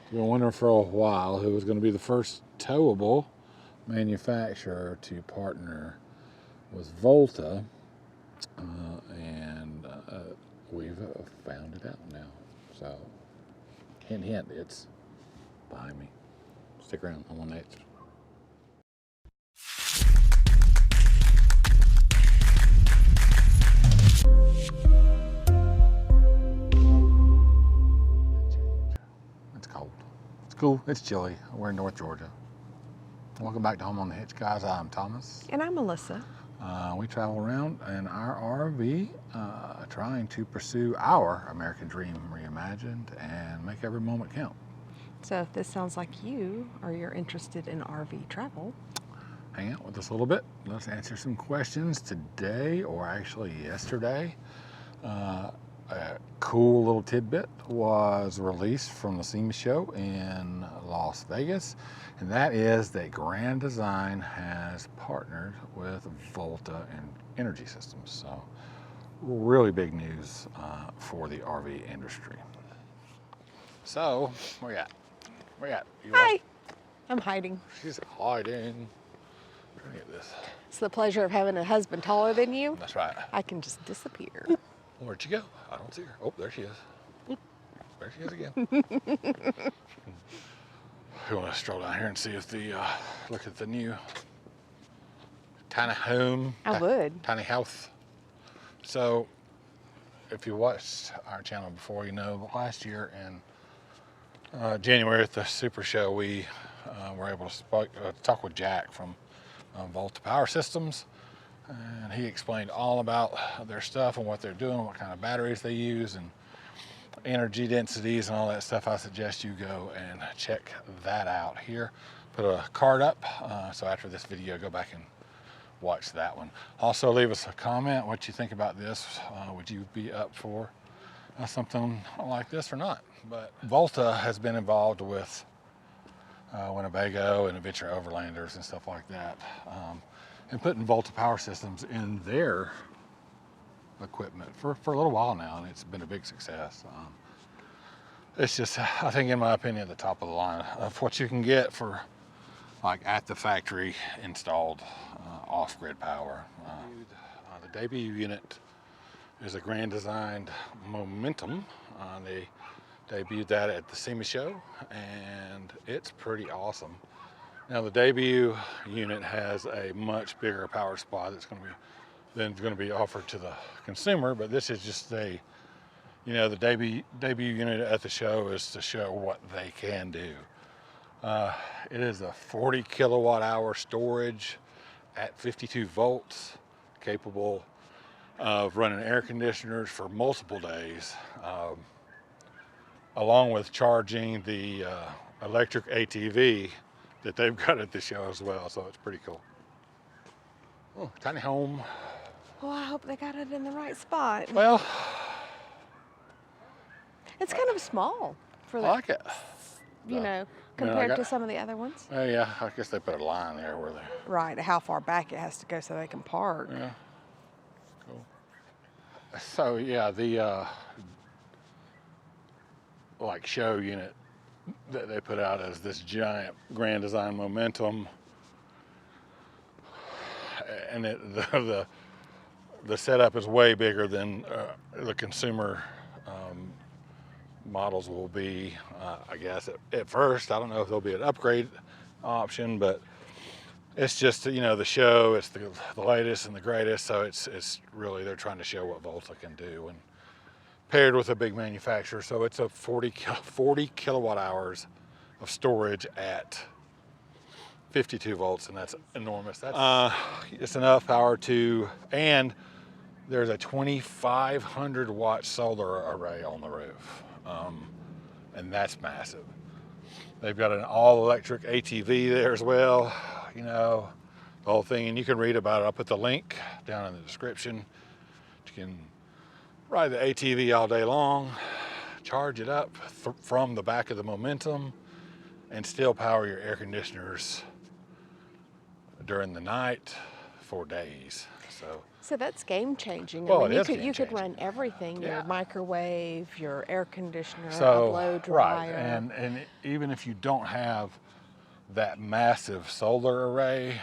We were wondering for a while who was going to be the first towable manufacturer to partner with Volta, and we've found it out now. So, hint, hint, it's behind me. Stick around, I'm on next. It's cold. It's cool. It's chilly. We're in North Georgia. Welcome back to Home on the Hitch, guys. I'm Thomas. And I'm Melissa. We travel around in our RV trying to pursue our American dream reimagined and make every moment count. So if this sounds like you or you're interested in RV travel, hang out with us a little bit. Let's answer some questions today, or actually yesterday. A cool little tidbit was released from the SEMA show in Las Vegas, and that is that Grand Design has partnered with Volta and Energy Systems. So really big news for the RV industry. So where you at? Where you at? Hi. I'm hiding. She's hiding. Trying to get this. It's the pleasure of having a husband taller than you. That's right. I can just disappear. Where'd she go? I don't see her. Oh, there she is. There she is again. We want to stroll down here and see if look at the new tiny home. I would. Tiny house. So, if you watched our channel before, you know last year in January at the Super Show, we were able to talk with Jack from Volta Power Systems. And he explained all about their stuff and what they're doing, what kind of batteries they use, and energy densities and all that stuff. I suggest you go and check that out here. Put a card up, so after this video, go back and watch that one. Also, leave us a comment what you think about this. Would you be up for something like this or not? But Volta has been involved with Winnebago and Adventure Overlanders and stuff like that. And putting Volta Power Systems in their equipment for a little while now, and it's been a big success. It's just, I think, in my opinion, the top of the line of what you can get for like at the factory installed off-grid power. The debut unit is a Grand Design Momentum. They debuted that at the SEMA show, and it's pretty awesome. Now the debut unit has a much bigger power supply that's going to be offered to the consumer, but this is just the debut unit at the show is to show what they can do. It is a 40 kilowatt hour storage at 52 volts, capable of running air conditioners for multiple days, along with charging the electric ATV that they've got at the show as well, so it's pretty cool. Oh, tiny home. Well, I hope they got it in the right spot. Well, it's kind of small for that. I like it. You know, compared to some of the other ones. Oh yeah, I guess they put a line there where they. Right, how far back it has to go so they can park. Yeah. Cool. So yeah, the like show unit that they put out as this giant Grand Design Momentum, and the setup is way bigger than the consumer models will be. I guess at first, I don't know if there'll be an upgrade option, but it's just, you know, the show. It's the latest and the greatest, so it's really, they're trying to show what Volta can do, and paired with a big manufacturer. So it's a 40 kilowatt hours of storage at 52 volts, and that's enormous. That's it's enough power to, and there's a 2,500 watt solar array on the roof, and that's massive. They've got an all electric ATV there as well, you know, the whole thing, and you can read about it. I'll put the link down in the description. You can ride the ATV all day long, charge it up from the back of the Momentum, and still power your air conditioners during the night for days. So that's game changing. Well, I mean, it is you could game-changing. run everything, Yeah. your microwave, your air conditioner, a So, blow right, dryer. and even if you don't have that massive solar array,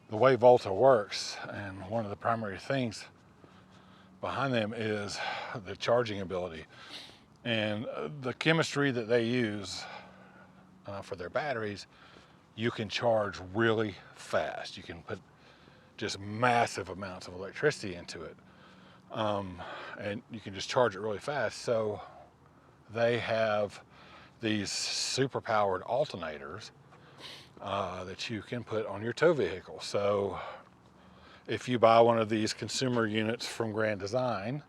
the way Volta works, and one of the primary things behind them is the charging ability. And the chemistry that they use for their batteries, you can charge really fast. You can put just massive amounts of electricity into it. And you can just charge it really fast. So they have these super powered alternators that you can put on your tow vehicle. So if you buy one of these consumer units from Grand Design,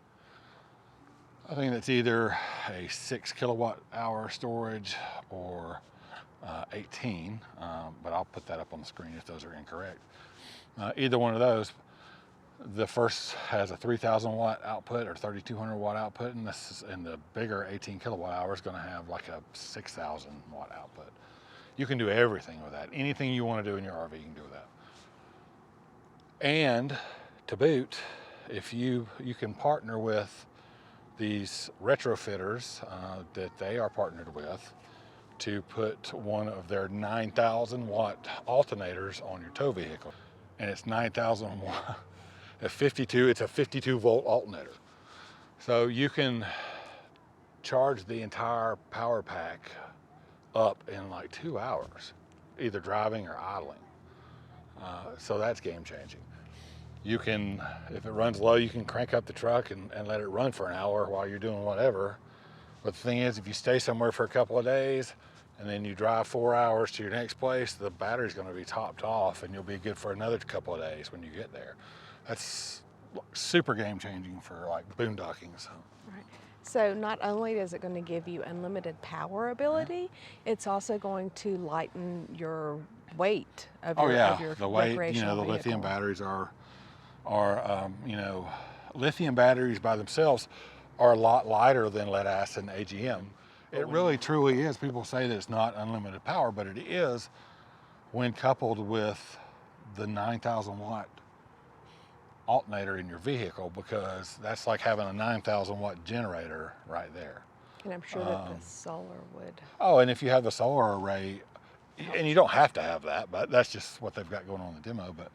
I think it's either a 6 kilowatt hour storage or 18, but I'll put that up on the screen if those are incorrect. Either one of those, the first has a 3,000 watt output or 3,200 watt output, and the bigger 18 kilowatt hour is going to have like a 6,000 watt output. You can do everything with that. Anything you want to do in your RV, you can do with that. And to boot, if you can partner with these retrofitters that they are partnered with to put one of their 9,000 watt alternators on your tow vehicle. And it's 9,000 watt, it's a 52 volt alternator. So you can charge the entire power pack up in like 2 hours, either driving or idling. So that's game changing. You can, if it runs low, you can crank up the truck and let it run for an hour while you're doing whatever. But the thing is, if you stay somewhere for a couple of days and then you drive 4 hours to your next place, the battery's going to be topped off and you'll be good for another couple of days when you get there. That's super game changing for like boondocking. So. Right. So not only is it going to give you unlimited power ability, it's also going to lighten your weight of your, of your the weight, recreational the vehicle. lithium batteries are lithium batteries by themselves are a lot lighter than lead acid and AGM. It really truly is. People say that it's not unlimited power, but it is when coupled with the 9,000 watt alternator in your vehicle, because that's like having a 9,000 watt generator right there. And I'm sure that the solar would. Oh, and if you have the solar array, and you don't have to have that, but that's just what they've got going on in the demo, but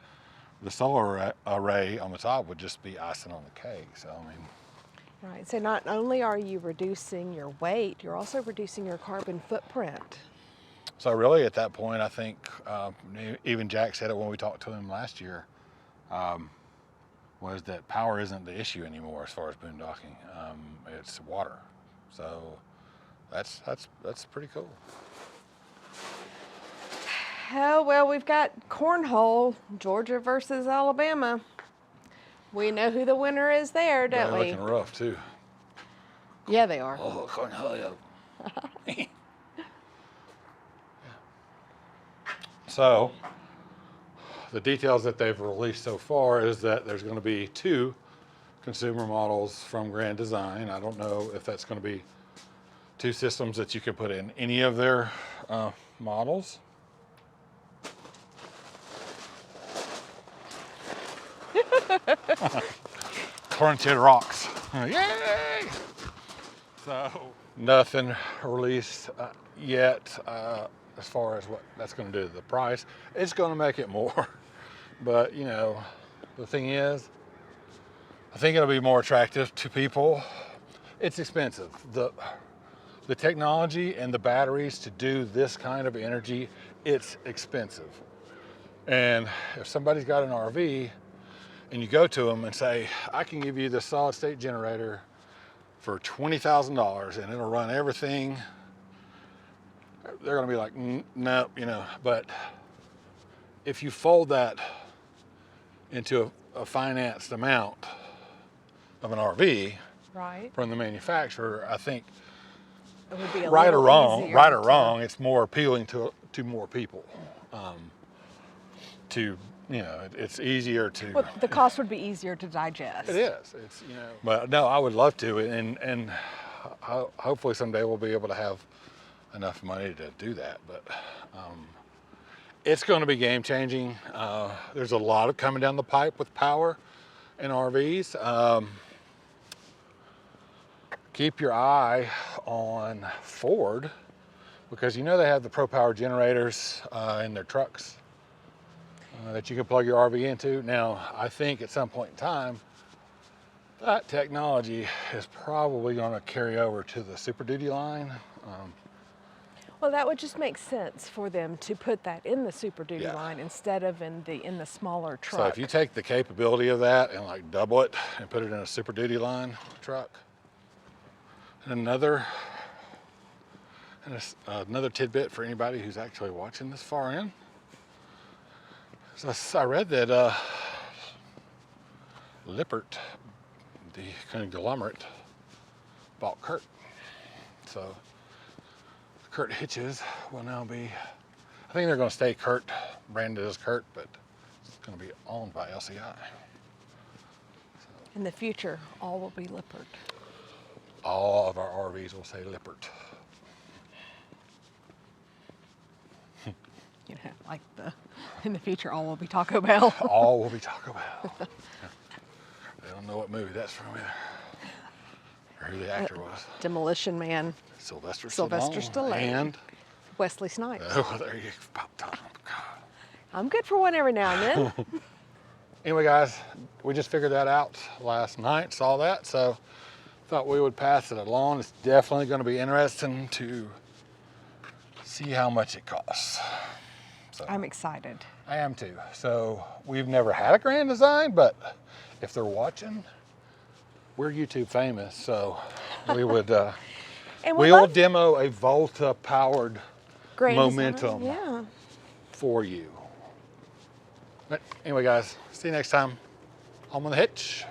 the solar array on the top would just be icing on the cake. So, I mean. Right, so not only are you reducing your weight, you're also reducing your carbon footprint. So really at that point, I think, even Jack said it when we talked to him last year, was that power isn't the issue anymore as far as boondocking. It's water. So that's pretty cool. Oh, well, we've got cornhole, Georgia versus Alabama. We know who the winner is there, don't They're we? looking rough too. Yeah, they are. Oh, cornhole. So the details that they've released so far is that there's going to be 2 consumer models from Grand Design. I don't know if that's going to be 2 systems that you can put in any of their models. Crunched rocks. Yay! So nothing released yet as far as what that's going to do to the price. It's going to make it more, but the thing is, I think it'll be more attractive to people. It's expensive. The technology and the batteries to do this kind of energy, it's expensive. And if somebody's got an RV and you go to them and say, I can give you this solid state generator for $20,000 and it'll run everything, they're going to be like, no, but if you fold that into a financed amount of an RV Right. from the manufacturer, I think It would be a right or little easier wrong, it's more appealing to more people. It's easier to. Well, the cost would be easier to digest. It is. It's But no, I would love to, and hopefully someday we'll be able to have enough money to do that. But It's going to be game changing. There's a lot of coming down the pipe with power in RVs. Keep your eye on Ford, because you know they have the ProPower generators in their trucks that you can plug your RV into. Now, I think at some point in time, that technology is probably going to carry over to the Super Duty line. Well, that would just make sense for them to put that in the Super Duty Yeah. line instead of in the smaller truck. So if you take the capability of that and like double it and put it in a Super Duty line truck, and another tidbit for anybody who's actually watching this far in. So I read that Lippert, the conglomerate, bought Kurt. So Kurt hitches will now be, I think they're going to stay Kurt, branded as Kurt, but it's going to be owned by LCI. In the future, all will be Lippert. All of our RVs will say Lippert. You know, like in the future, all will be Taco Bell. All will be Taco Bell. They don't know what movie that's from either, or who the actor was. Demolition Man. Sylvester Stallone. And Wesley Snipes. oh, there you popped on. I'm good for one every now and then. Anyway, guys, we just figured that out last night, saw that, so thought we would pass it along. It's definitely going to be interesting to see how much it costs. So, I'm excited. I am too. So we've never had a Grand Design, but if they're watching, we're YouTube famous, so we would And we'll demo a Volta powered Grand Momentum Design, yeah. for you. But anyway, guys, see you next time. Home on the Hitch.